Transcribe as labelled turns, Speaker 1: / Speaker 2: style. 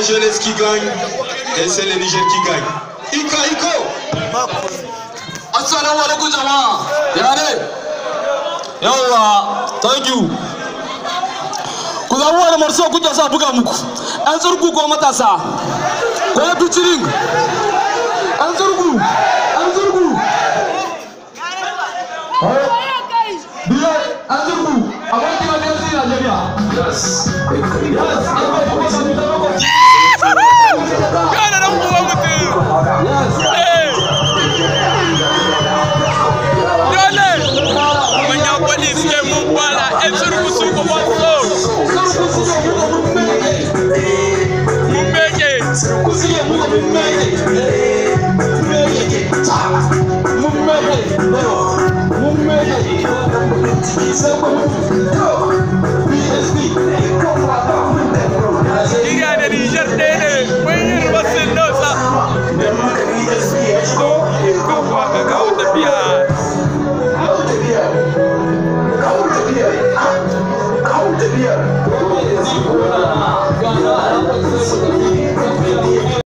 Speaker 1: jeunesse qui gagne et c'est le Niger qui gagne. Iko.
Speaker 2: Assalamu alaikum jama'a. Ya ne? Yawa, thank you. Ku zaɓi wani marso kuke sa buga muku. An zurgu ko matasa. Ko ya tucirin. An zurgu. Biya an zurgu. Abin kira ne sai Najeriya. Yes.
Speaker 3: Yana nan kuma mutum. Yes.
Speaker 4: Yeah.